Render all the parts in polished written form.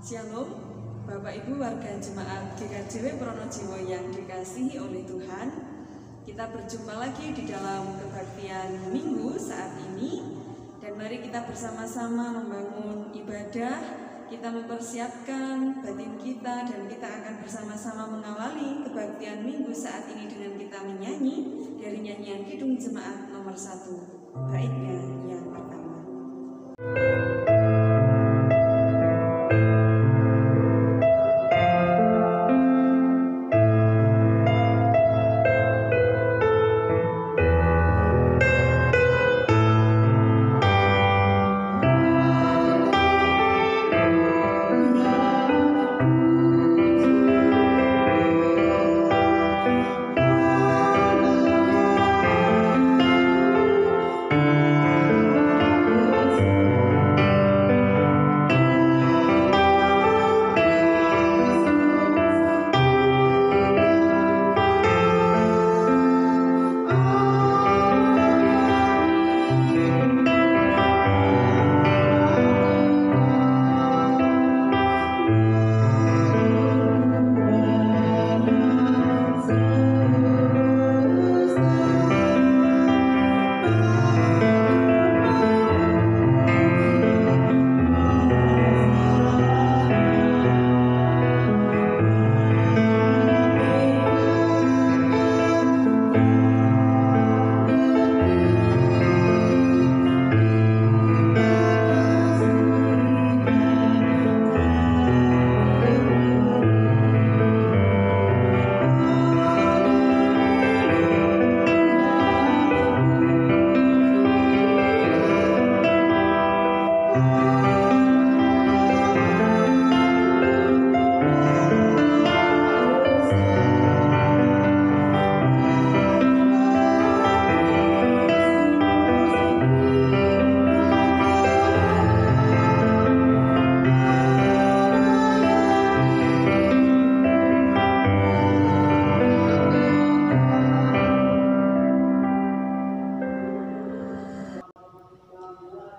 Shalom, Bapak Ibu warga jemaat GKJW Pronojiwo yang dikasihi oleh Tuhan. Kita berjumpa lagi di dalam kebaktian Minggu saat ini. Dan mari kita bersama-sama membangun ibadah. Kita mempersiapkan batin kita dan kita akan bersama-sama mengawali kebaktian Minggu saat ini dengan kita menyanyi dari nyanyian Kidung Jemaat nomor 1, baitnya yang pertama.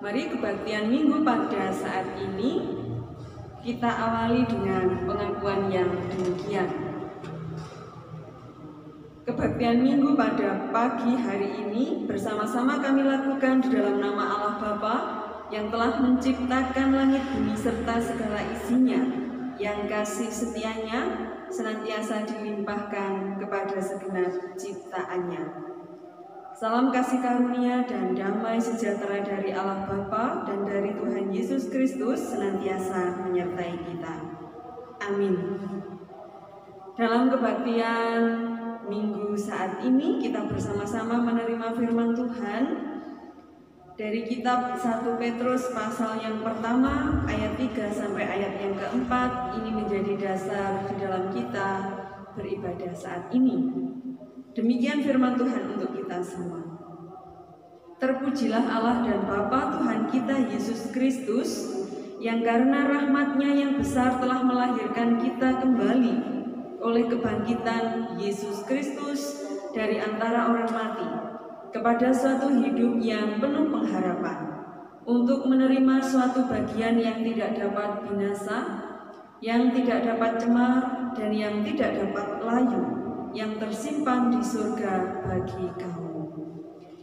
Mari kebaktian Minggu pada saat ini kita awali dengan pengakuan yang demikian. Kebaktian Minggu pada pagi hari ini bersama-sama kami lakukan di dalam nama Allah Bapa yang telah menciptakan langit bumi serta segala isinya, yang kasih setianya senantiasa dilimpahkan kepada segenap ciptaannya. Salam kasih karunia dan damai sejahtera dari Allah Bapa dan dari Tuhan Yesus Kristus senantiasa menyertai kita. Amin. Dalam kebaktian Minggu saat ini kita bersama-sama menerima firman Tuhan dari kitab 1 Petrus pasal yang pertama ayat 3 sampai ayat yang keempat. Ini menjadi dasar di dalam kita beribadah saat ini. Demikian firman Tuhan untuk kita semua. Terpujilah Allah dan Bapa Tuhan kita Yesus Kristus, yang karena rahmat-Nya yang besar telah melahirkan kita kembali oleh kebangkitan Yesus Kristus dari antara orang mati kepada suatu hidup yang penuh pengharapan, untuk menerima suatu bagian yang tidak dapat binasa, yang tidak dapat cemar, dan yang tidak dapat layu, yang tersimpan di surga bagi kamu.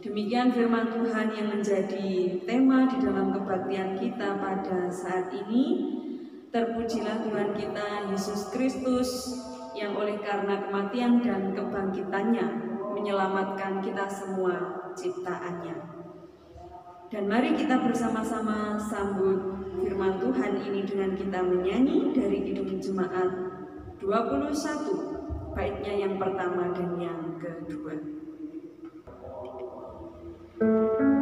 Demikian firman Tuhan yang menjadi tema di dalam kebaktian kita pada saat ini. Terpujilah Tuhan kita Yesus Kristus, yang oleh karena kematian dan kebangkitannya menyelamatkan kita semua ciptaannya. Dan mari kita bersama-sama sambut firman Tuhan ini dengan kita menyanyi dari Kidung Jemaat 21. Baitnya yang pertama dan yang kedua. Thank you.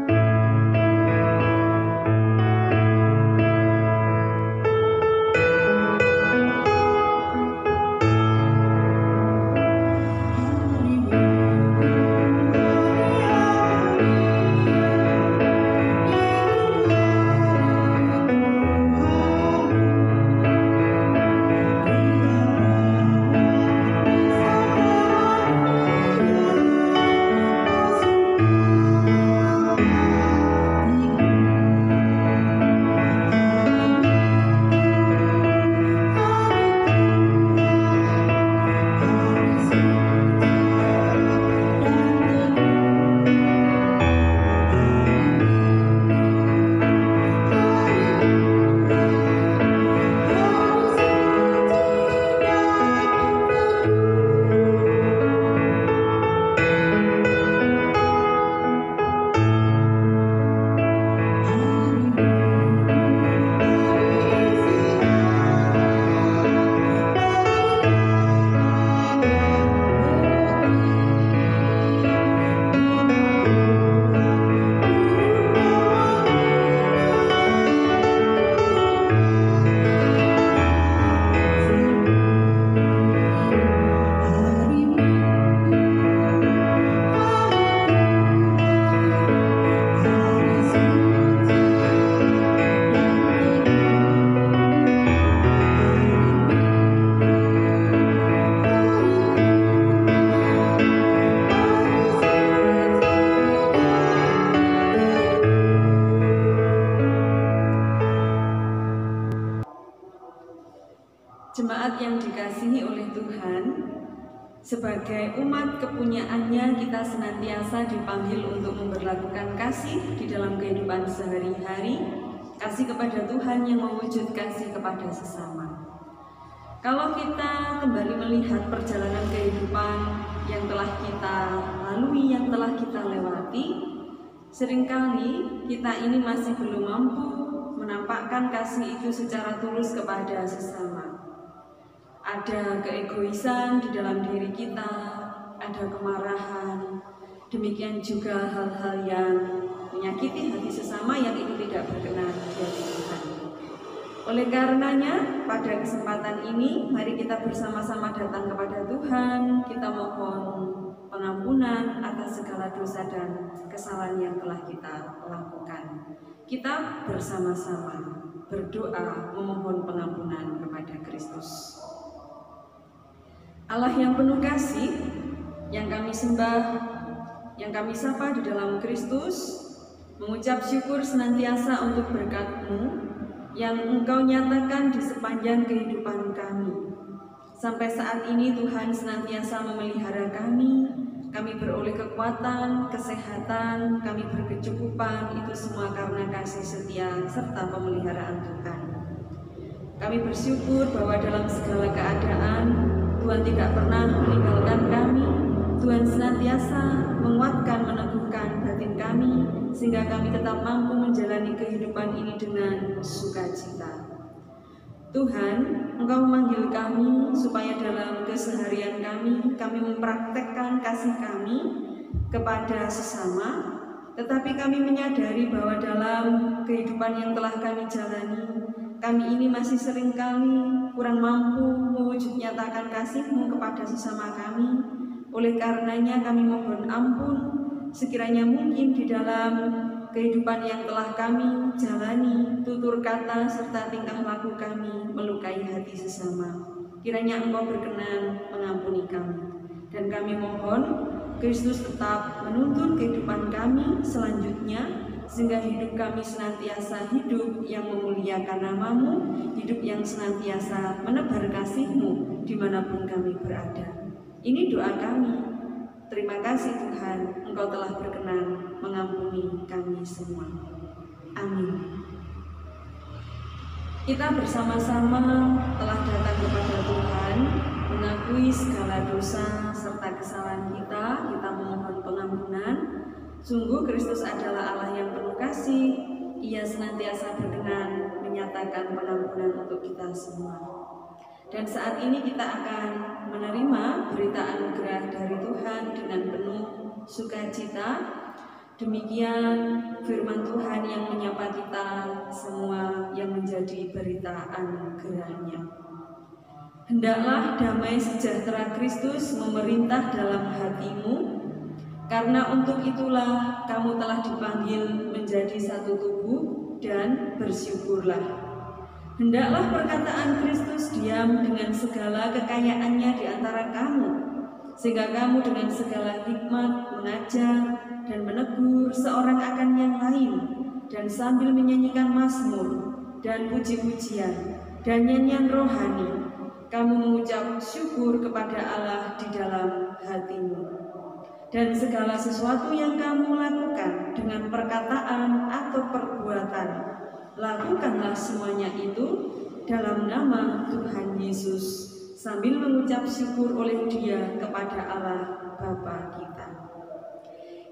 Sebagai umat kepunyaannya, kita senantiasa dipanggil untuk memperlakukan kasih di dalam kehidupan sehari-hari, kasih kepada Tuhan yang mewujud kasih kepada sesama. Kalau kita kembali melihat perjalanan kehidupan yang telah kita lalui, yang telah kita lewati, seringkali kita ini masih belum mampu menampakkan kasih itu secara tulus kepada sesama. Ada keegoisan di dalam diri kita, ada kemarahan, demikian juga hal-hal yang menyakiti hati sesama yang itu tidak berkenan di hati Tuhan. Oleh karenanya, pada kesempatan ini, mari kita bersama-sama datang kepada Tuhan, kita mohon pengampunan atas segala dosa dan kesalahan yang telah kita lakukan. Kita bersama-sama berdoa memohon pengampunan kepada Kristus. Allah yang penuh kasih, yang kami sembah, yang kami sapa di dalam Kristus, mengucap syukur senantiasa untuk berkat-Mu yang Engkau nyatakan di sepanjang kehidupan kami. Sampai saat ini Tuhan senantiasa memelihara kami beroleh kekuatan, kesehatan, kami berkecukupan, itu semua karena kasih setia serta pemeliharaan Tuhan. Kami bersyukur bahwa dalam segala keadaan Tuhan tidak pernah meninggalkan kami. Tuhan senantiasa menguatkan, meneguhkan batin kami, sehingga kami tetap mampu menjalani kehidupan ini dengan sukacita. Tuhan, Engkau memanggil kami supaya dalam keseharian kami mempraktekkan kasih kami kepada sesama, tetapi kami menyadari bahwa dalam kehidupan yang telah kami jalani, kami ini masih seringkali kurang mampu mewujud nyatakan kasih-Mu kepada sesama kami. Oleh karenanya kami mohon ampun, sekiranya mungkin di dalam kehidupan yang telah kami jalani, tutur kata serta tingkah laku kami melukai hati sesama. Kiranya Engkau berkenan mengampuni kami. Dan kami mohon Kristus tetap menuntun kehidupan kami selanjutnya, sehingga hidup kami senantiasa hidup yang memuliakan nama-Mu, hidup yang senantiasa menebar kasih-Mu dimanapun kami berada. Ini doa kami. Terima kasih Tuhan, Engkau telah berkenan mengampuni kami semua. Amin. Kita bersama-sama telah datang kepada Tuhan, mengakui segala dosa serta kesalahan kita memohon pengampunan. Sungguh Kristus adalah Allah yang penuh kasih, Ia senantiasa berkenan menyatakan pengampunan untuk kita semua. Dan saat ini kita akan menerima berita anugerah dari Tuhan dengan penuh sukacita. Demikian firman Tuhan yang menyapa kita semua yang menjadi berita anugerahnya. Hendaklah damai sejahtera Kristus memerintah dalam hatimu, karena untuk itulah kamu telah dipanggil menjadi satu tubuh, dan bersyukurlah. Hendaklah perkataan Kristus diam dengan segala kekayaannya di antara kamu, sehingga kamu dengan segala hikmat mengajar dan menegur seorang akan yang lain, dan sambil menyanyikan mazmur dan puji-pujian dan nyanyian rohani, kamu mengucap syukur kepada Allah di dalam hatimu. Dan segala sesuatu yang kamu lakukan dengan perkataan atau perbuatan, lakukanlah semuanya itu dalam nama Tuhan Yesus, sambil mengucap syukur oleh Dia kepada Allah Bapa kita.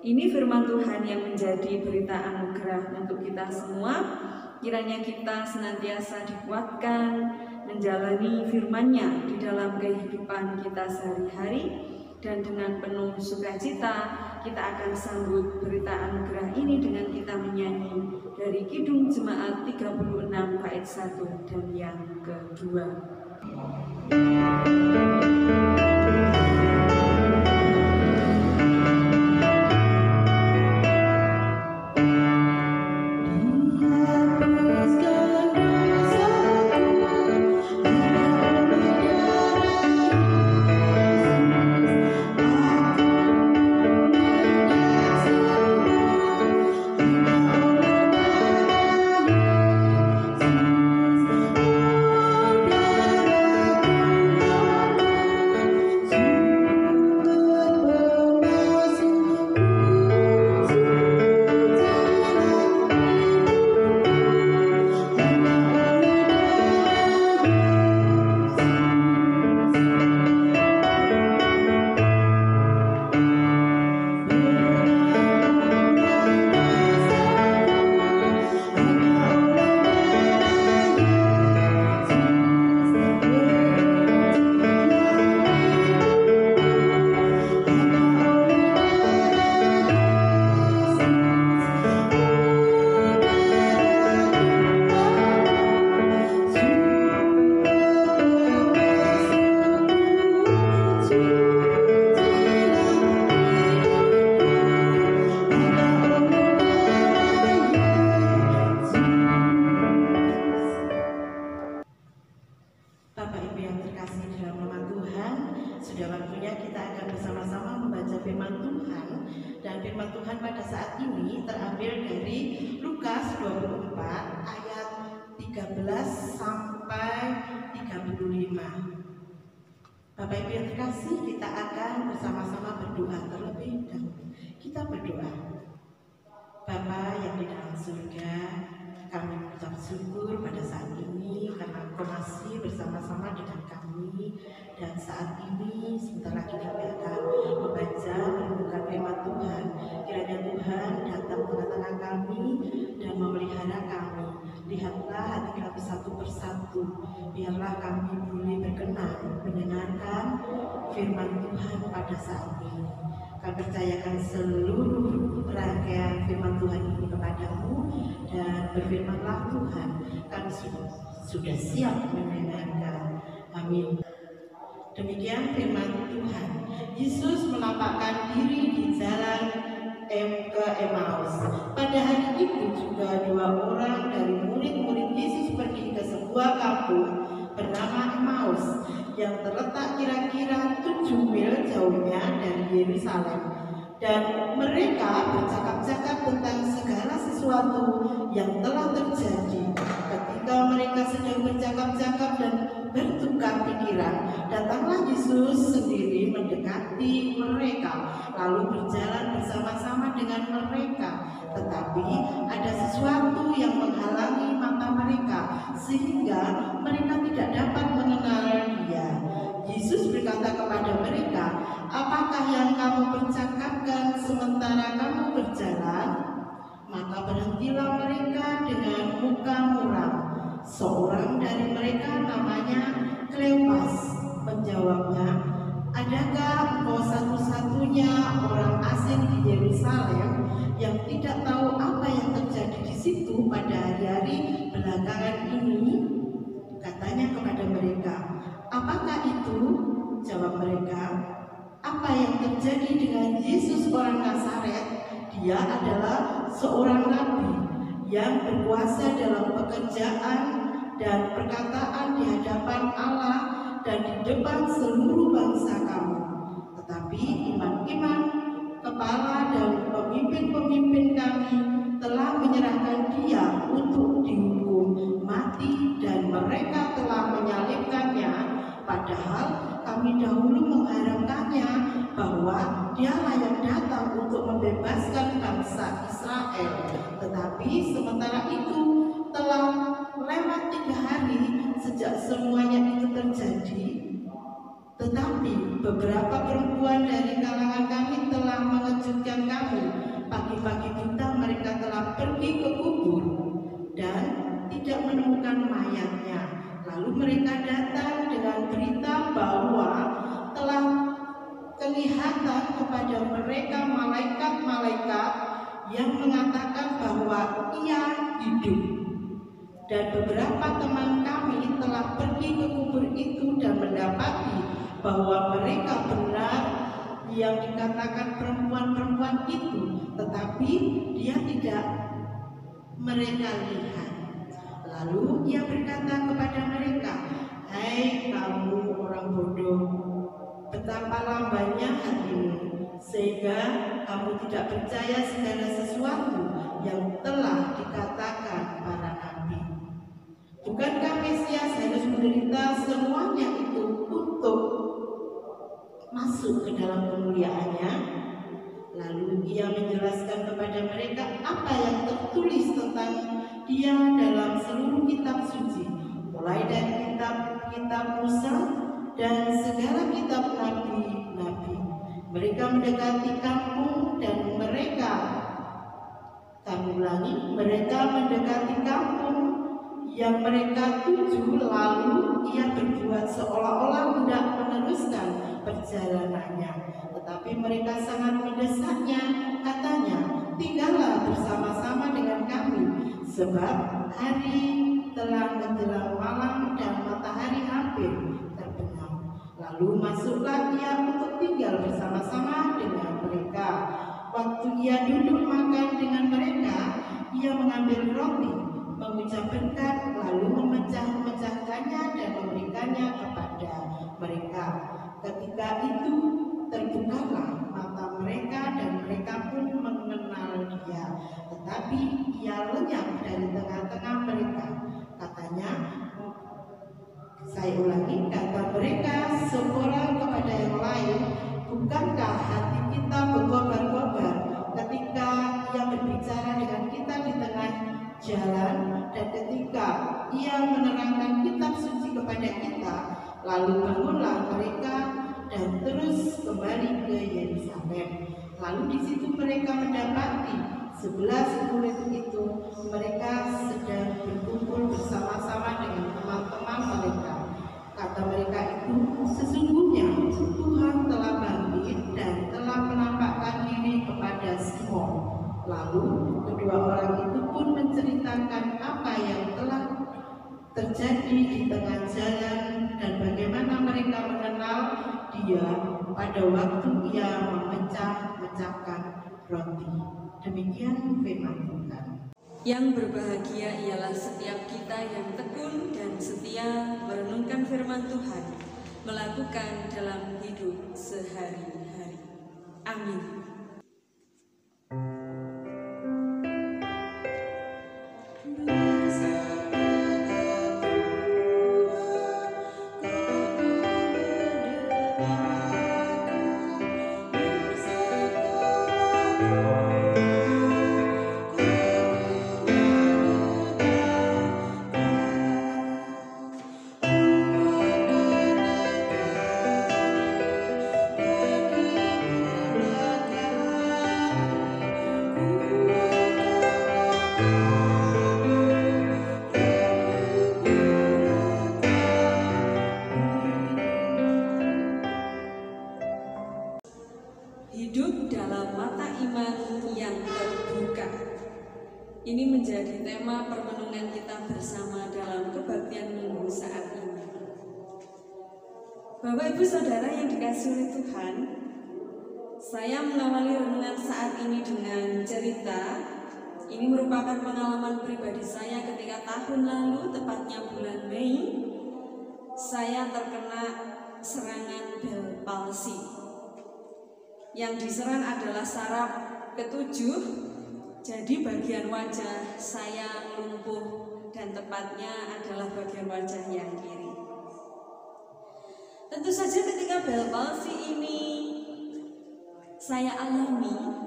Ini firman Tuhan yang menjadi berita anugerah untuk kita semua. Kiranya kita senantiasa dikuatkan menjalani firman-Nya di dalam kehidupan kita sehari-hari, dan dengan penuh sukacita kita akan sambut berita anugerah ini dengan kita menyanyi dari Kidung Jemaat 36 bait 1 dan yang kedua. tentunya kita akan bersama-sama membaca firman Tuhan. Dan firman Tuhan pada saat ini terambil dari Lukas 24 ayat 13 sampai 35. Bapak Ibu yang terkasih, kita akan bersama-sama berdoa terlebih dahulu. Kita berdoa. Bapa yang di dalam surga, kami mengucap syukur pada saat ini karena Engkau masih bersama-sama dengan kami. Dan saat ini sebentar lagi kami akan membaca merenungkan firman Tuhan. Kiranya Tuhan datang ke tengah kami dan memelihara kami. Lihatlah hati kami satu persatu. Biarlah kami boleh berkenan mendengarkan firman Tuhan pada saat ini. Kami percayakan seluruh rangkaian firman Tuhan ini kepadamu, dan berfirmanlah Tuhan, kami sudah siap mendengarkan. Amin. Demikian firman Tuhan. Yesus menampakkan diri di jalan ke Emmaus. Pada hari itu juga 2 orang dari murid-murid Yesus pergi ke sebuah kampung bernama Emmaus yang terletak kira-kira 7 mil jauhnya dari Yerusalem. Dan mereka bercakap-cakap tentang segala sesuatu yang telah terjadi. Ketika mereka sedang bercakap-cakap dan bertukar pikiran, datanglah Yesus sendiri mendekati mereka, lalu berjalan bersama-sama dengan mereka. Tetapi ada sesuatu yang menghalangi mata mereka, sehingga mereka tidak dapat mengenal Dia. Yesus berkata kepada mereka, "Apakah yang kamu percakapkan sementara kamu berjalan?" Maka berhentilah mereka dengan muka muram. Seorang dari mereka namanya Kleopas menjawabnya, "Adakah engkau satu-satunya orang asing di Yerusalem yang tidak tahu apa yang terjadi di situ pada hari-hari belakangan ini?" Katanya kepada mereka, "Apakah itu?" Jawab mereka, "Apa yang terjadi dengan Yesus orang Nazaret? Dia adalah seorang nabi yang berkuasa dalam pekerjaan dan perkataan di hadapan Allah dan di depan seluruh bangsa kamu. Tetapi imam-imam, kepala dan pemimpin-pemimpin kami telah menyerahkan Dia untuk dihukum mati, dan mereka telah menyalibkannya, padahal kami dahulu mengharapkannya bahwa Dialah yang datang untuk membebaskan bangsa Israel. Tetapi sementara itu telah lewat 3 hari sejak semuanya itu terjadi. Tetapi beberapa perempuan dari kalangan kami telah mengejutkan kami. Pagi-pagi buta mereka telah pergi ke kubur dan tidak menemukan mayatnya. Lalu mereka datang dengan berita bahwa telah kelihatan kepada mereka malaikat-malaikat yang mengatakan bahwa Ia hidup. Dan beberapa teman kami telah pergi ke kubur itu dan mendapati bahwa mereka benar yang dikatakan perempuan-perempuan itu, tetapi Dia tidak mereka lihat. Lalu Ia berkata kepada mereka, "Hai kamu orang bodoh, betapa lambannya hatimu, sehingga kamu tidak percaya segala sesuatu yang telah dikatakan para nabi. Bukankah Mesias harus menderita semuanya itu untuk masuk ke dalam kemuliaannya?" Lalu Ia menjelaskan kepada mereka apa yang tertulis tentang Dia dalam seluruh kitab suci, mulai dari kitab Musa dan segala kitab nabi-nabi. Mereka mendekati kampung dan mereka mendekati kampung yang mereka tuju. Lalu Ia berbuat seolah-olah hendak meneruskan perjalanannya, tetapi mereka sangat mendesaknya. Katanya, "Tinggallah bersama-sama dengan kami, sebab hari telah menjelang malam dan matahari hampir terbenam." Lalu masuklah Ia untuk tinggal bersama-sama dengan mereka. Waktu Ia duduk makan dengan mereka, Ia mengambil roti, mengucap berkat, lalu memecah-mecahkannya dan memberikannya kepada mereka. Ketika itu Bukankah hati kita berkobar-kobar ketika Ia berbicara dengan kita di tengah jalan, dan ketika Ia menerangkan kitab suci kepada kita, lalu bangunlah mereka dan terus kembali ke Yerusalem. Lalu di situ mereka mendapati 11 murid itu, mereka sedang berkumpul bersama-sama dengan teman-teman mereka. Kata mereka itu, sesungguhnya Tuhan telah bangkit dan telah menampakkan diri kepada Simon. Lalu kedua orang itu pun menceritakan apa yang telah terjadi di tengah jalan dan bagaimana mereka mengenal Dia pada waktu Ia memecah-mecahkan roti. Demikian firman Tuhan. Yang berbahagia ialah setiap kita yang tekun dan setia merenungkan firman Tuhan, melakukan dalam hidup sehari-hari. Amin. Hidup dalam mata iman yang terbuka. Ini menjadi tema permenungan kita bersama dalam kebaktian minggu saat ini. Bapak Ibu Saudara yang dikasihi oleh Tuhan, saya mengawali renungan saat ini dengan cerita. Ini merupakan pengalaman pribadi saya ketika tahun lalu, tepatnya bulan Mei, saya terkena serangan Bell palsy. Yang diserang adalah saraf ketujuh, jadi bagian wajah saya lumpuh dan tepatnya adalah bagian wajah yang kiri. Tentu saja ketika Bell palsy ini saya alami,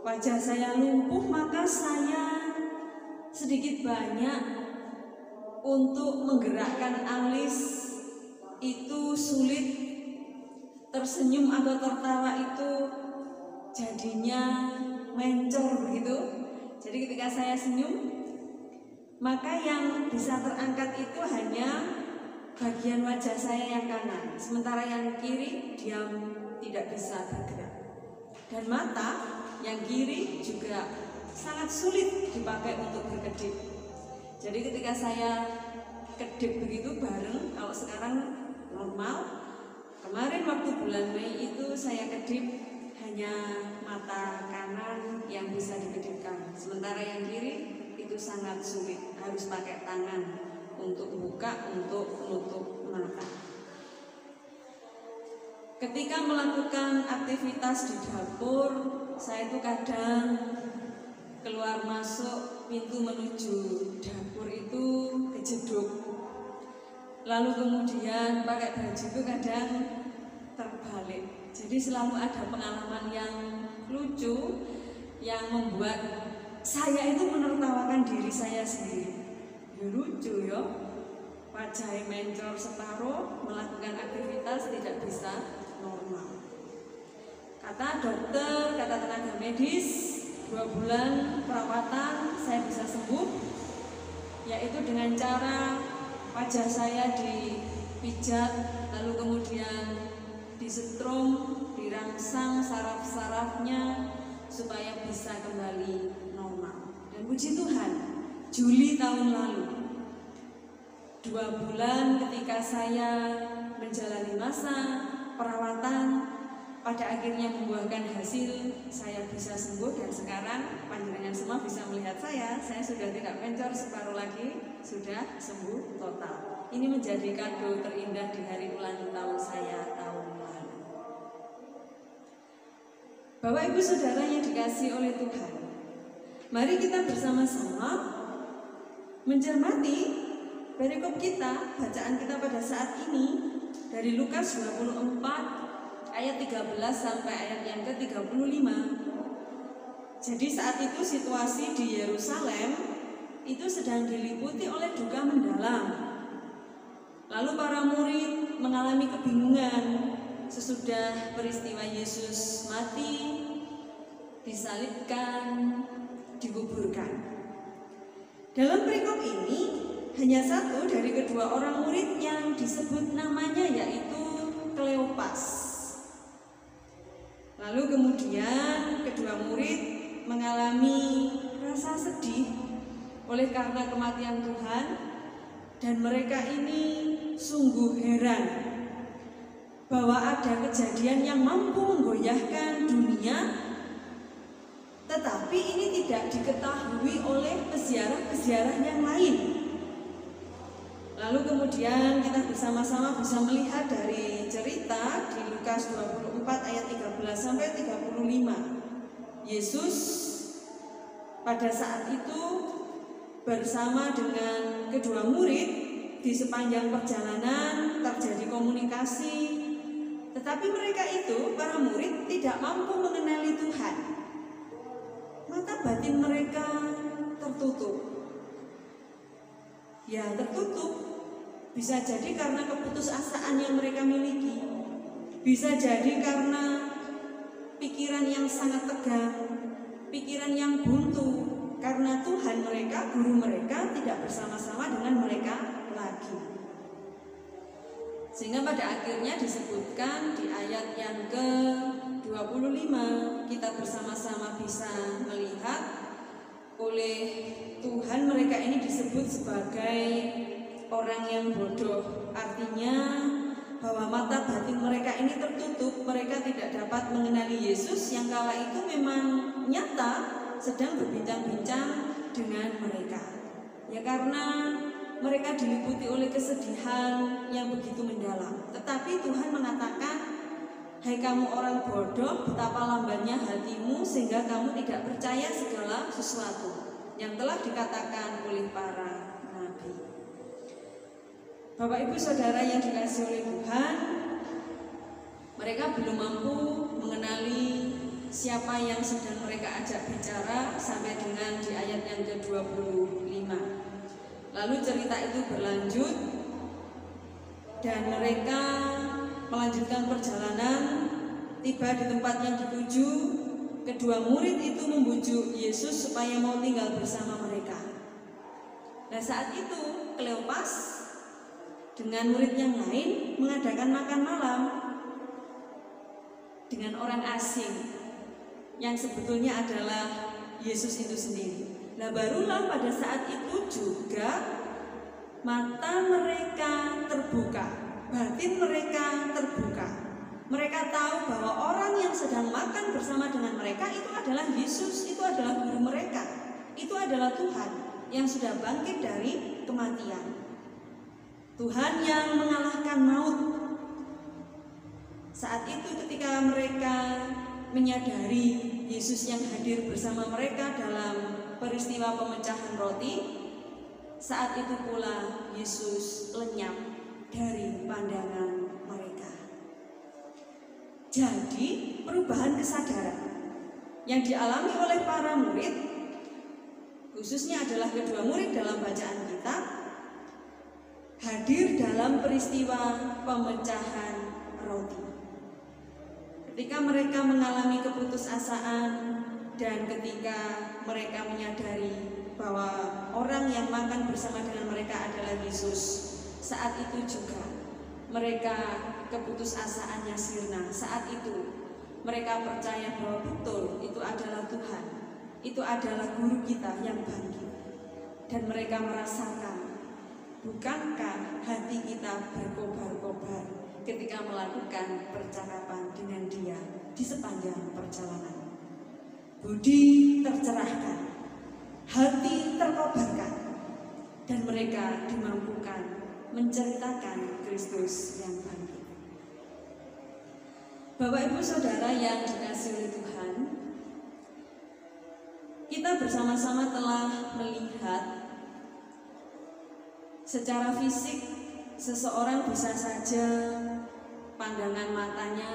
wajah saya lumpuh, maka saya sedikit banyak untuk menggerakkan alis itu sulit. Tersenyum atau tertawa itu jadinya mencor begitu. Jadi ketika saya senyum, maka yang bisa terangkat itu hanya bagian wajah saya yang kanan, sementara yang kiri diam, tidak bisa bergerak. Dan mata yang kiri juga sangat sulit dipakai untuk berkedip. Jadi ketika saya kedip begitu bareng, kalau sekarang normal, kemarin waktu bulan Mei itu saya kedip hanya mata kanan yang bisa dikedipkan, sementara yang kiri itu sangat sulit, harus pakai tangan untuk buka, untuk menutup mata. Ketika melakukan aktivitas di dapur, saya itu kadang keluar masuk pintu menuju dapur itu kejeduk. Lalu kemudian pakai baju itu kadang terbalik. Jadi selalu ada pengalaman yang lucu yang membuat saya itu menertawakan diri saya sendiri. Ya lucu ya, wajah mencor separuh, melakukan aktivitas tidak bisa normal. Kata dokter, kata tenaga medis, 2 bulan perawatan saya bisa sembuh, yaitu dengan cara wajah saya dipijat, lalu kemudian disetrum, dirangsang saraf-sarafnya supaya bisa kembali normal. Dan puji Tuhan, Juli tahun lalu, 2 bulan ketika saya menjalani masa perawatan, pada akhirnya membuahkan hasil, saya bisa sembuh. Dan sekarang panjenengan semua bisa melihat saya sudah tidak mencor separuh lagi, sudah sembuh total. Ini menjadi kado terindah di hari ulang tahun saya tahun lalu. Bapak Ibu Saudara yang dikasihi oleh Tuhan, mari kita bersama-sama mencermati perikop kita, bacaan kita pada saat ini dari Lukas 24 ayat 13 sampai ayat yang ke-35. Jadi saat itu situasi di Yerusalem itu sedang diliputi oleh duka mendalam. Lalu para murid mengalami kebingungan sesudah peristiwa Yesus mati, disalibkan, dikuburkan. Dalam perikop ini hanya satu dari kedua orang murid yang disebut namanya, yaitu Kleopas. Lalu kemudian kedua murid mengalami rasa sedih oleh karena kematian Tuhan, dan mereka ini sungguh heran bahwa ada kejadian yang mampu menggoyahkan dunia, tetapi ini tidak diketahui oleh peziarah-peziarah yang lain. Lalu kemudian kita bersama-sama bisa melihat dari cerita di Lukas 24 ayat 13 sampai 35. Yesus pada saat itu bersama dengan kedua murid, di sepanjang perjalanan terjadi komunikasi, tetapi mereka itu, para murid, tidak mampu mengenali Tuhan. Mata batin mereka tertutup. Ya, tertutup. Bisa jadi karena keputusasaan yang mereka miliki. Bisa jadi karena pikiran yang sangat tegang, pikiran yang buntu, karena Tuhan mereka, guru mereka tidak bersama-sama dengan mereka lagi. Sehingga pada akhirnya disebutkan di ayat yang ke-25, kita bersama-sama bisa melihat oleh Tuhan mereka ini disebut sebagai orang yang bodoh. Artinya bahwa mata batin mereka ini tertutup, mereka tidak dapat mengenali Yesus yang kala itu memang nyata sedang berbincang-bincang dengan mereka. Ya karena mereka diliputi oleh kesedihan yang begitu mendalam. Tetapi Tuhan mengatakan, hai kamu orang bodoh, betapa lambannya hatimu sehingga kamu tidak percaya segala sesuatu yang telah dikatakan oleh para nabi. Bapak Ibu Saudara yang dikasihi oleh Tuhan, mereka belum mampu mengenali siapa yang sedang mereka ajak bicara sampai dengan di ayat yang ke-25. Lalu cerita itu berlanjut dan mereka melanjutkan perjalanan. Tiba di tempat yang dituju, kedua murid itu membujuk Yesus supaya mau tinggal bersama mereka. Nah saat itu Kleopas dengan murid yang lain mengadakan makan malam dengan orang asing yang sebetulnya adalah Yesus itu sendiri. Nah barulah pada saat itu juga mata mereka terbuka, batin mereka terbuka. Mereka tahu bahwa orang yang sedang makan bersama dengan mereka itu adalah Yesus, itu adalah guru mereka, itu adalah Tuhan yang sudah bangkit dari kematian. Tuhan yang mengalahkan maut. Saat itu ketika mereka menyadari Yesus yang hadir bersama mereka dalam peristiwa pemecahan roti, saat itu pula Yesus lenyap dari pandangan mereka. Jadi perubahan kesadaran yang dialami oleh para murid, khususnya adalah kedua murid dalam bacaan kita, hadir dalam peristiwa pemecahan roti. Ketika mereka mengalami keputusasaan dan ketika mereka menyadari bahwa orang yang makan bersama dengan mereka adalah Yesus, saat itu juga mereka keputusasaannya sirna. Saat itu mereka percaya bahwa betul itu adalah Tuhan, itu adalah guru kita yang bangkit. Dan mereka merasakan, bukankah hati kita berkobar-kobar ketika melakukan percakapan dengan Dia di sepanjang perjalanan. Budi tercerahkan, hati terkobarkan, dan mereka dimampukan menceritakan Kristus yang bangkit. Bapak Ibu Saudara yang dikasihi oleh Tuhan, kita bersama-sama telah melihat secara fisik seseorang bisa saja pandangan matanya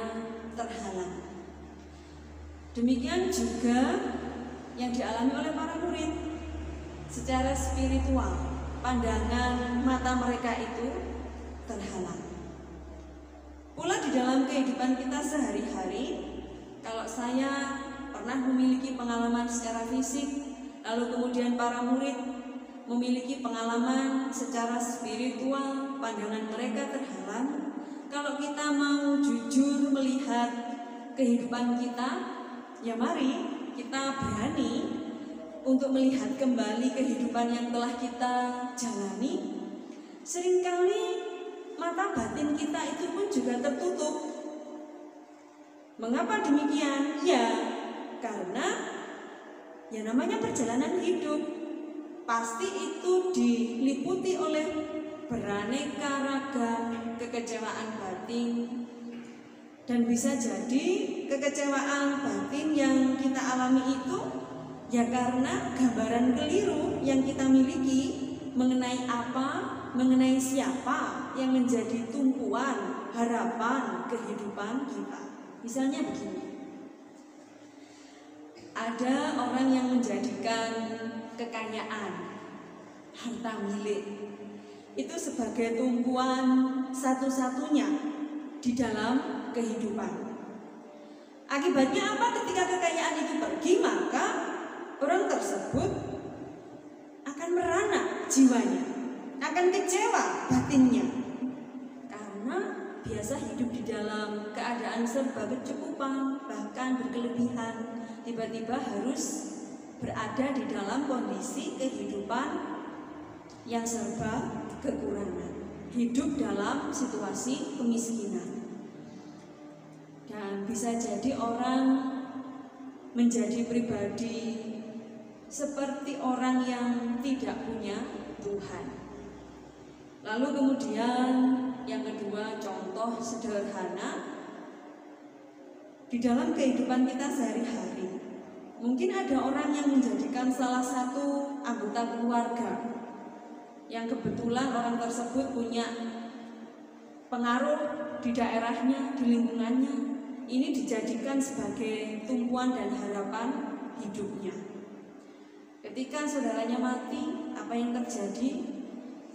Demikian juga yang dialami oleh para murid. Secara spiritual, pandangan mata mereka itu terhalang. Pula di dalam kehidupan kita sehari-hari, kalau saya pernah memiliki pengalaman secara fisik, lalu kemudian para murid memiliki pengalaman secara spiritual, pandangan mereka terhalang. Kalau kita mau jujur melihat kehidupan kita, ya mari kita berani untuk melihat kembali kehidupan yang telah kita jalani. Seringkali mata batin kita itu pun juga tertutup. Mengapa demikian? Ya, karena ya namanya perjalanan hidup, pasti itu diliputi oleh beraneka ragam kekecewaan batin. Dan bisa jadi kekecewaan batin yang kita alami itu ya karena gambaran keliru yang kita miliki mengenai apa, mengenai siapa yang menjadi tumpuan harapan kehidupan kita. Misalnya begini, ada orang yang menjadikan kekayaan, harta milik itu sebagai tumpuan satu-satunya di dalam kehidupan. Akibatnya apa? Ketika kekayaan itu pergi, maka orang tersebut akan merana jiwanya, akan kecewa batinnya, karena biasa hidup di dalam keadaan serba kecukupan, bahkan berkelebihan, tiba-tiba harus berada di dalam kondisi kehidupan yang serba kekurangan, hidup dalam situasi kemiskinan. Dan bisa jadi orang menjadi pribadi seperti orang yang tidak punya Tuhan. Lalu kemudian yang kedua, contoh sederhana di dalam kehidupan kita sehari-hari. Mungkin ada orang yang menjadikan salah satu anggota keluarga yang kebetulan orang tersebut punya pengaruh di daerahnya, di lingkungannya, ini dijadikan sebagai tumpuan dan harapan hidupnya. Ketika saudaranya mati, apa yang terjadi?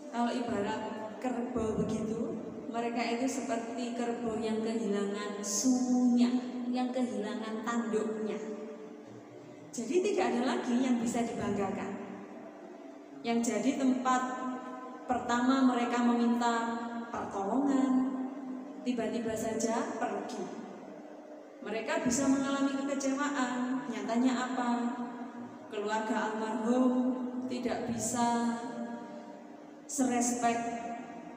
Kalau ibarat kerbau begitu, mereka itu seperti kerbau yang kehilangan sunya, yang kehilangan tanduknya. Jadi tidak ada lagi yang bisa dibanggakan. Yang jadi tempat pertama mereka meminta pertolongan, tiba-tiba saja pergi. Mereka bisa mengalami kekecewaan. Nyatanya apa? Keluarga almarhum tidak bisa serespek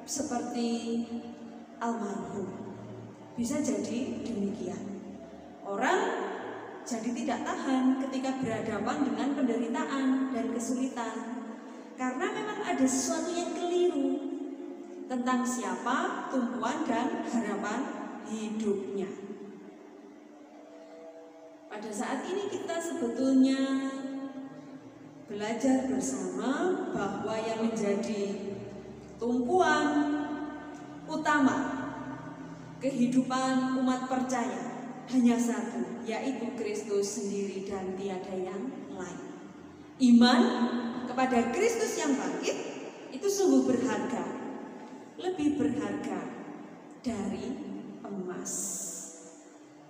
seperti almarhum. Bisa jadi demikian. Orang jadi tidak tahan ketika berhadapan dengan penderitaan dan kesulitan, karena memang ada sesuatu yang keliru tentang siapa tumpuan dan harapan hidupnya. Pada saat ini kita sebetulnya belajar bersama bahwa yang menjadi tumpuan utama kehidupan umat percaya hanya satu, yaitu Kristus sendiri dan tiada yang lain. Iman kepada Kristus yang bangkit itu sungguh berharga, lebih berharga dari emas.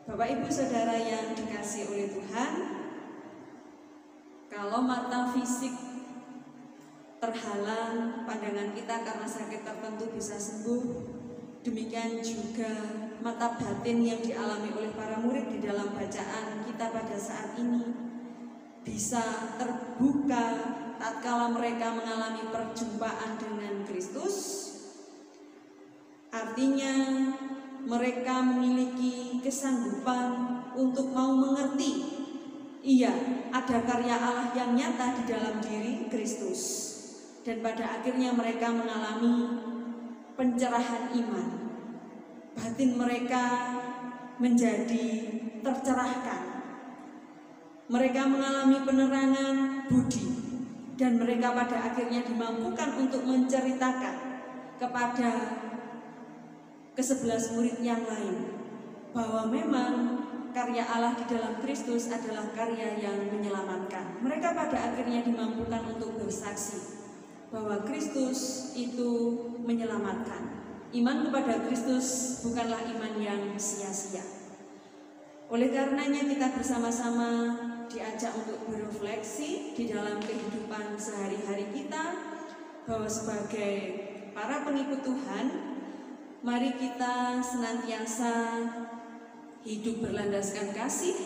Bapak Ibu Saudara yang dikasihi oleh Tuhan, kalau mata fisik terhalang, pandangan kita karena sakit tertentu bisa sembuh, demikian juga mata batin yang dialami oleh para murid di dalam bacaan kita pada saat ini bisa terbuka tatkala mereka mengalami perjumpaan dengan Kristus. Artinya mereka memiliki kesanggupan untuk mau mengerti, iya, ada karya Allah yang nyata di dalam diri Kristus. Dan pada akhirnya mereka mengalami pencerahan iman. Batin mereka menjadi tercerahkan. Mereka mengalami penerangan budi, dan mereka pada akhirnya dimampukan untuk menceritakan kepada ke-11 murid yang lain bahwa memang karya Allah di dalam Kristus adalah karya yang menyelamatkan. Mereka pada akhirnya dimampukan untuk bersaksi bahwa Kristus itu menyelamatkan. Iman kepada Kristus bukanlah iman yang sia-sia. Oleh karenanya kita bersama-sama diajak untuk berefleksi di dalam kehidupan sehari-hari kita, bahwa sebagai para pengikut Tuhan, mari kita senantiasa hidup berlandaskan kasih,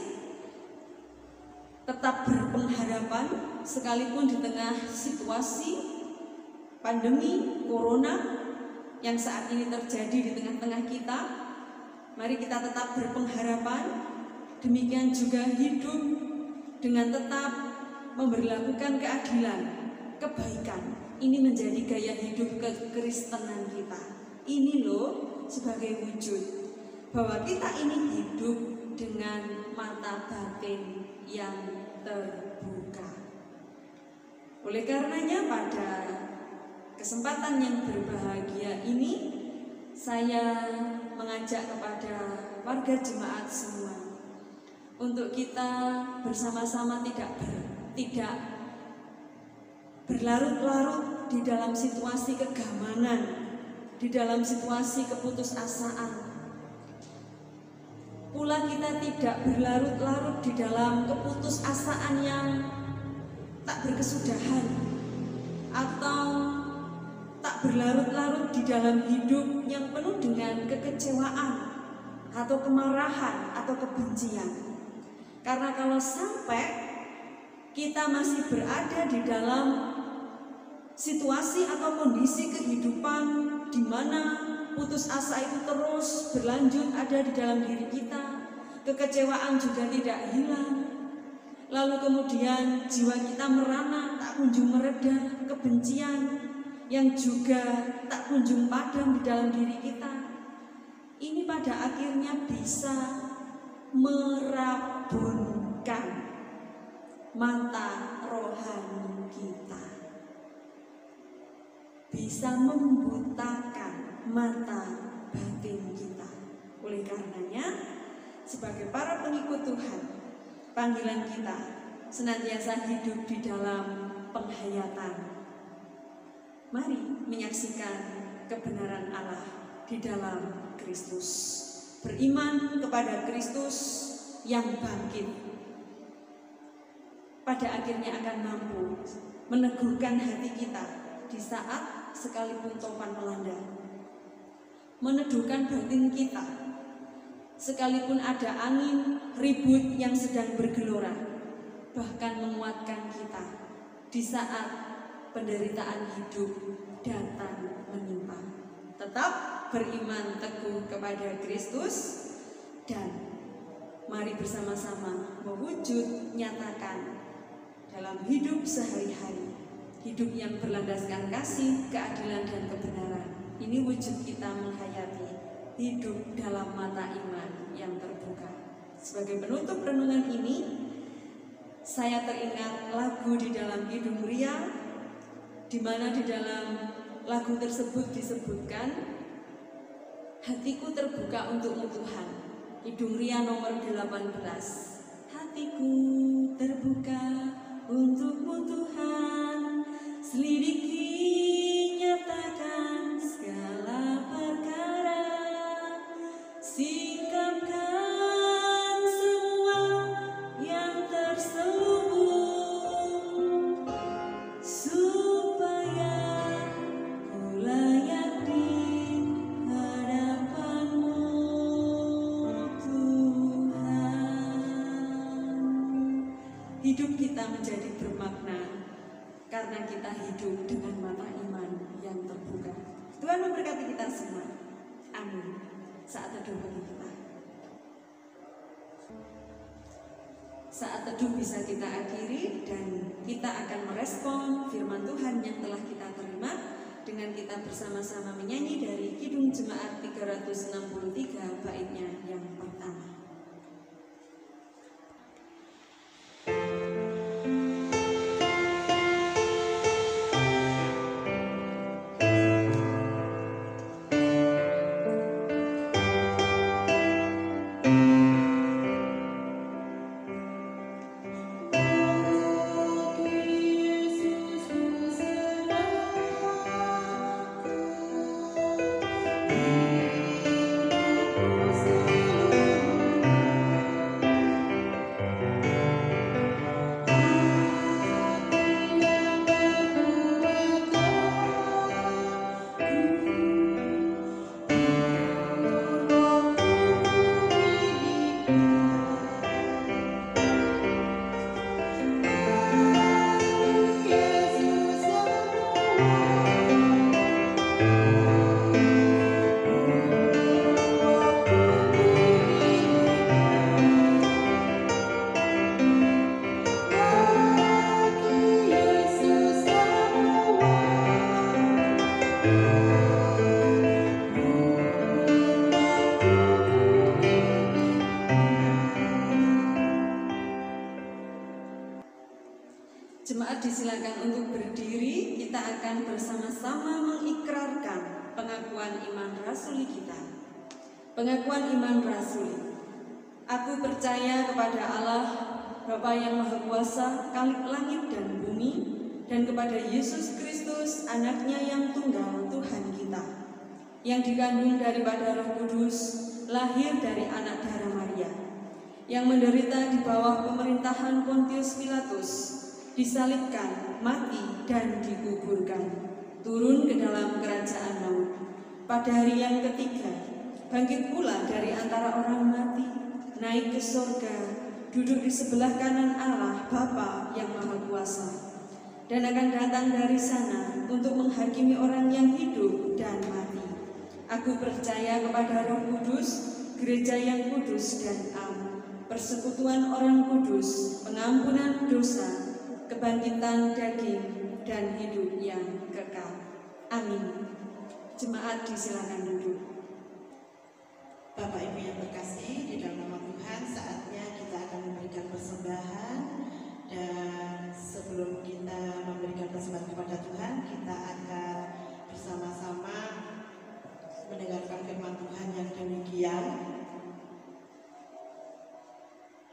tetap berpengharapan sekalipun di tengah situasi pandemi corona yang saat ini terjadi di tengah-tengah kita. Mari kita tetap berpengharapan, demikian juga hidup dengan tetap memberlakukan keadilan, kebaikan. Ini menjadi gaya hidup kekristenan kita. Ini loh sebagai wujud bahwa kita ini hidup dengan mata batin yang terbuka. Oleh karenanya pada kesempatan yang berbahagia ini, saya mengajak kepada warga jemaat semua untuk kita bersama-sama tidak berlarut-larut di dalam situasi kegamangan, di dalam situasi keputusasaan. Pula kita tidak berlarut-larut di dalam keputusasaan yang tak berkesudahan, atau tak berlarut-larut di dalam hidup yang penuh dengan kekecewaan atau kemarahan atau kebencian. Karena kalau sampai kita masih berada di dalam situasi atau kondisi kehidupan di mana putus asa itu terus berlanjut ada di dalam diri kita, kekecewaan juga tidak hilang, lalu kemudian jiwa kita merana tak kunjung mereda, kebencian yang juga tak kunjung padam di dalam diri kita, ini pada akhirnya bisa merabunkan mata rohani kita, bisa membutakan mata batin kita. Oleh karenanya, sebagai para pengikut Tuhan, panggilan kita senantiasa hidup di dalam penghayatan. Mari menyaksikan kebenaran Allah di dalam Kristus. Beriman kepada Kristus yang bangkit pada akhirnya akan mampu meneguhkan hati kita di saat sekalipun topan melanda, meneduhkan batin kita sekalipun ada angin ribut yang sedang bergelora, bahkan menguatkan kita di saat penderitaan hidup datang menimpa. Tetap beriman teguh kepada Kristus dan mari bersama-sama mewujud nyatakan dalam hidup sehari-hari, hidup yang berlandaskan kasih, keadilan dan kebenaran. Ini wujud kita menghayati hidup dalam mata iman yang terbuka. Sebagai penutup renungan ini, saya teringat lagu di dalam Kidung Ria, di mana di dalam lagu tersebut disebutkan, hatiku terbuka untukmu Tuhan. Kidung Ria nomor 18. Hatiku terbuka untukmu Tuhan, selidiki nyatakan segala perkara, singkapkan semua yang terselubung, supaya ku layak di hadapanmu Tuhan. Hidup kita menjadi bermakna karena kita hidup dengan mata iman yang terbuka. Tuhan memberkati kita semua. Amin. Saat teduh bagi kita. Saat teduh bisa kita akhiri dan kita akan merespon firman Tuhan yang telah kita terima dengan kita bersama-sama menyanyi dari Kidung Jemaat 363 baitnya yang pertama. Jemaat disilakan untuk berdiri, kita akan bersama-sama mengikrarkan pengakuan iman rasuli kita. Pengakuan iman rasuli. Aku percaya kepada Allah, Bapa yang Maha Kuasa, Khalik langit dan bumi, dan kepada Yesus Kristus, Anaknya yang tunggal, Tuhan kita, yang dikandung daripada Roh Kudus, lahir dari anak darah Maria, yang menderita di bawah pemerintahan Pontius Pilatus, disalibkan, mati, dan dikuburkan, turun ke dalam kerajaan maut. Pada hari yang ketiga, bangkit pula dari antara orang mati, naik ke surga, duduk di sebelah kanan Allah Bapa yang Maha Kuasa, dan akan datang dari sana untuk menghakimi orang yang hidup dan mati. Aku percaya kepada Roh Kudus, gereja yang kudus dan am, persekutuan orang kudus, pengampunan dosa, kebangkitan daging, dan hidup yang kekal. Amin. Jemaat disilakan duduk. Bapak Ibu yang terkasih, di dalam nama Tuhan, saatnya kita akan memberikan persembahan. Dan sebelum kita memberikan persembahan kepada Tuhan, kita akan bersama-sama mendengarkan firman Tuhan yang demikian.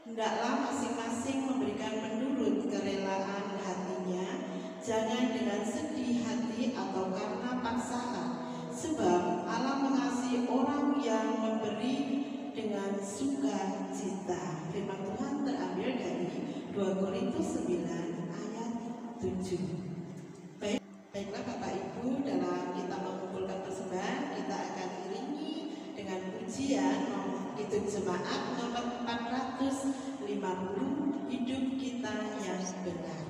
Hendaklah masing-masing memberikan menurut kerelaan hatinya, jangan dengan sedih hati atau karena paksaan, sebab Allah mengasihi orang yang memberi dengan sukacita. Firman Tuhan terambil dari 2 Korintus 9 ayat 7. Baiklah Bapak Ibu, dalam kita mengumpulkan persembahan, kita akan iringi dengan pujian Hidup Jemaat nomor 450, Hidup Kita yang Benar.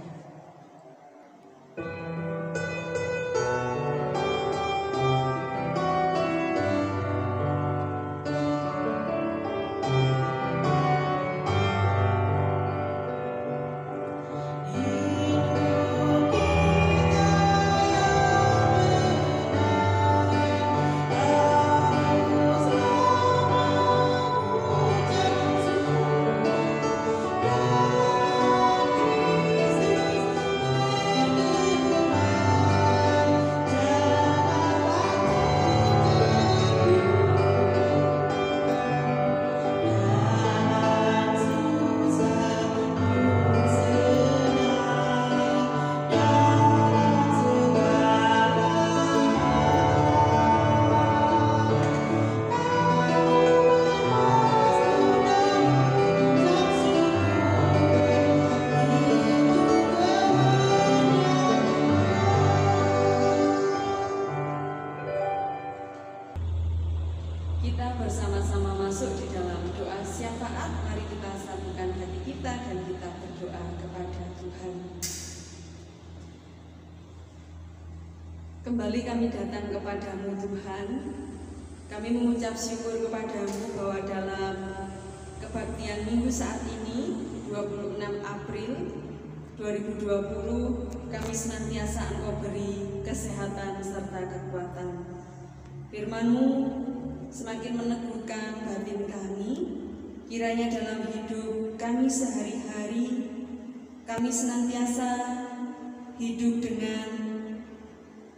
Kita bersama-sama masuk di dalam doa syafaat. Mari kita satukan hati kita dan kita berdoa kepada Tuhan. Kembali kami datang kepadamu Tuhan. Kami mengucap syukur kepadamu bahwa dalam kebaktian minggu saat ini 26 April 2020 kami senantiasa Engkau beri kesehatan serta kekuatan. Firman-Mu semakin meneguhkan batin kami, kiranya dalam hidup kami sehari-hari, kami senantiasa hidup dengan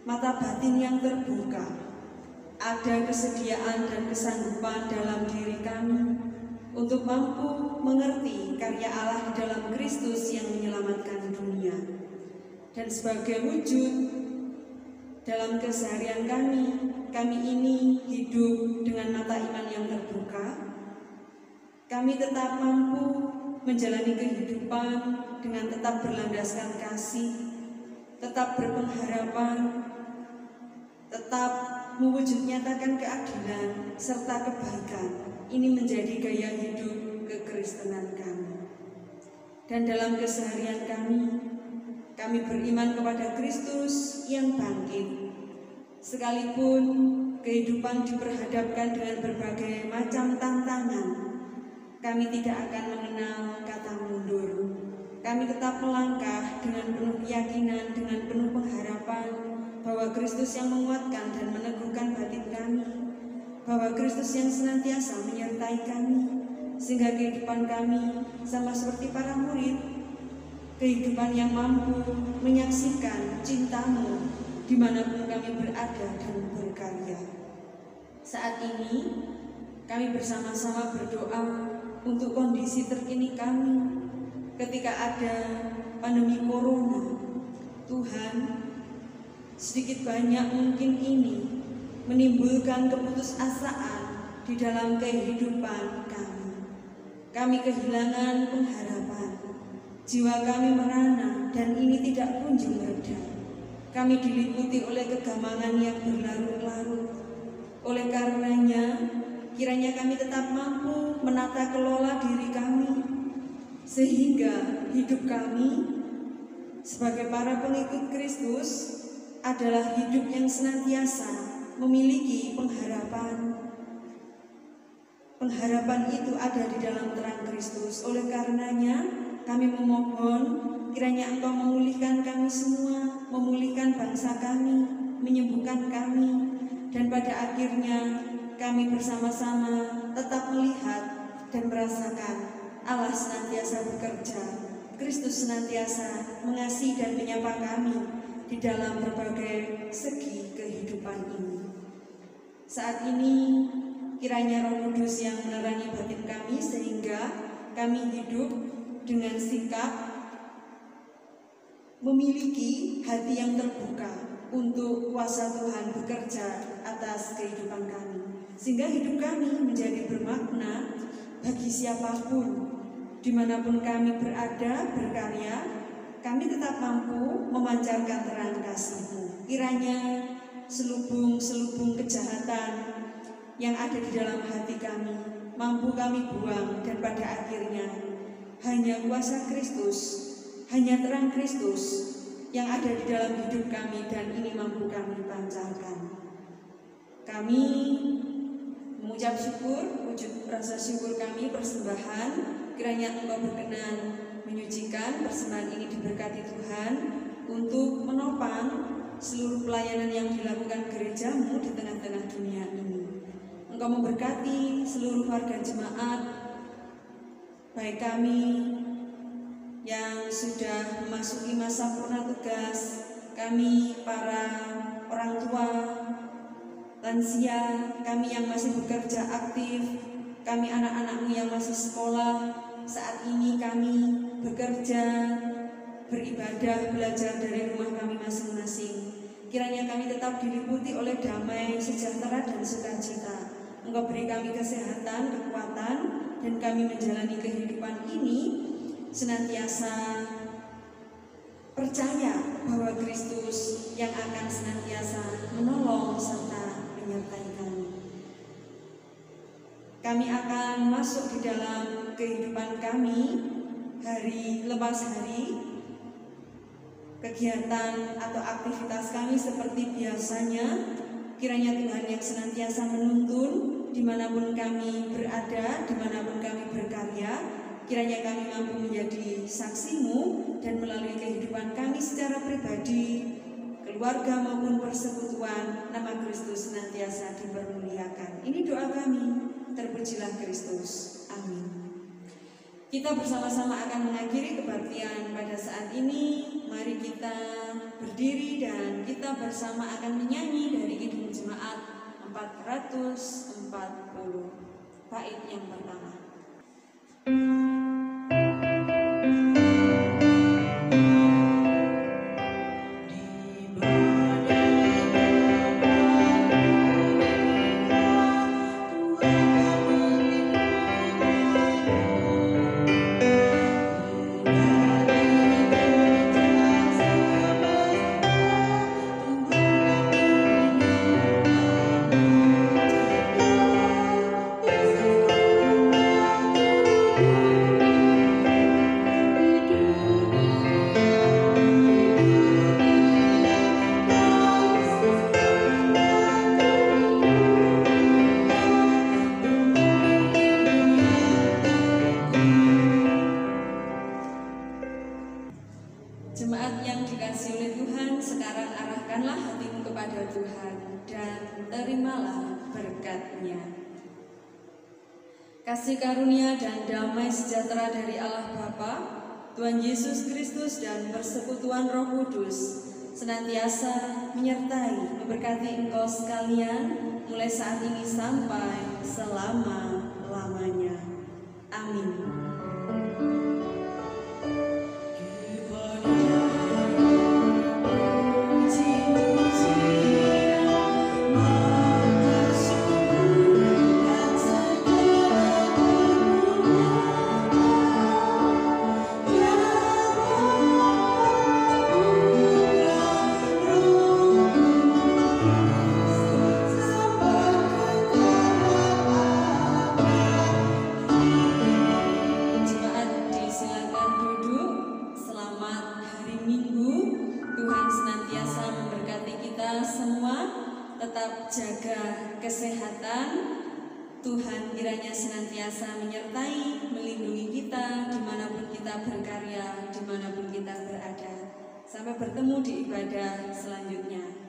mata batin yang terbuka. Ada kesediaan dan kesanggupan dalam diri kami untuk mampu mengerti karya Allah di dalam Kristus yang menyelamatkan dunia. Dan sebagai wujud dalam keseharian kami ini hidup dengan mata iman yang terbuka. Kami tetap mampu menjalani kehidupan dengan tetap berlandaskan kasih, tetap berpengharapan, tetap mewujud nyatakan keadilan serta kebaikan. Ini menjadi gaya hidup kekristenan kami. Dan dalam keseharian kami beriman kepada Kristus yang bangkit. Sekalipun kehidupan diperhadapkan dengan berbagai macam tantangan, kami tidak akan mengenal kata mundur. Kami tetap melangkah dengan penuh keyakinan, dengan penuh pengharapan bahwa Kristus yang menguatkan dan meneguhkan batin kami, bahwa Kristus yang senantiasa menyertai kami, sehingga kehidupan kami sama seperti para murid kehidupan yang mampu menyaksikan cinta-Mu dimanapun kami berada dan berkarya. Saat ini kami bersama-sama berdoa untuk kondisi terkini kami ketika ada pandemi corona. Tuhan, sedikit banyak mungkin ini menimbulkan keputusasaan di dalam kehidupan kami. Kami kehilangan pengharapan, jiwa kami merana dan ini tidak kunjung mereda. Kami diliputi oleh kegamangan yang berlarut-larut. Oleh karenanya, kiranya kami tetap mampu menata kelola diri kami, sehingga hidup kami sebagai para pengikut Kristus adalah hidup yang senantiasa memiliki pengharapan. Pengharapan itu ada di dalam terang Kristus. Oleh karenanya, kami memohon kiranya Engkau memulihkan kami semua, memulihkan bangsa kami, menyembuhkan kami, dan pada akhirnya kami bersama-sama tetap melihat dan merasakan Allah senantiasa bekerja, Kristus senantiasa mengasihi dan menyapa kami di dalam berbagai segi kehidupan ini. Saat ini kiranya Roh Kudus yang menerangi batin kami sehingga kami hidup dengan sikap memiliki hati yang terbuka untuk kuasa Tuhan bekerja atas kehidupan kami, sehingga hidup kami menjadi bermakna bagi siapapun. Dimanapun kami berada berkarya, kami tetap mampu memancarkan terang kasih-Mu. Kiranya selubung-selubung kejahatan yang ada di dalam hati kami mampu kami buang, dan pada akhirnya hanya kuasa Kristus, hanya terang Kristus yang ada di dalam hidup kami, dan ini mampu kami pancarkan. Kami mengucap syukur, wujud rasa syukur kami persembahan, kiranya Engkau berkenan menyucikan persembahan ini, diberkati Tuhan untuk menopang seluruh pelayanan yang dilakukan gereja-Mu di tengah-tengah dunia ini. Engkau memberkati seluruh warga jemaat, baik kami yang sudah memasuki masa purna tugas, kami para orang tua, lansia, kami yang masih bekerja aktif, kami anak-anak-Mu yang masih sekolah. Saat ini kami bekerja, beribadah, belajar dari rumah kami masing-masing. Kiranya kami tetap diliputi oleh damai, sejahtera, dan sukacita. Engkau beri kami kesehatan, kekuatan, dan kami menjalani kehidupan ini senantiasa percaya bahwa Kristus yang akan senantiasa menolong serta menyertai kami. Kami akan masuk di dalam kehidupan kami hari lepas hari, kegiatan atau aktivitas kami seperti biasanya. Kiranya Tuhan yang senantiasa menuntun dimanapun kami berada, dimanapun kami berkarya. Kiranya kami mampu menjadi saksi-Mu, dan melalui kehidupan kami secara pribadi, keluarga maupun persekutuan, nama Kristus senantiasa dipermuliakan. Ini doa kami, terpujilah Kristus. Amin. Kita bersama-sama akan mengakhiri kebaktian pada saat ini. Mari kita berdiri dan kita bersama akan menyanyi dari Kidung Jemaat 440, bait yang pertama. Jemaat yang dikasihi oleh Tuhan, sekarang arahkanlah hatimu kepada Tuhan dan terimalah berkat-Nya. Kasih karunia dan damai sejahtera dari Allah Bapa, Tuhan Yesus Kristus dan persekutuan Roh Kudus senantiasa menyertai, memberkati engkau sekalian mulai saat ini sampai selama-lamanya. Amin. Tetap jaga kesehatan. Tuhan kiranya senantiasa menyertai, melindungi kita dimanapun kita berkarya, dimanapun kita berada. Sampai bertemu di ibadah selanjutnya.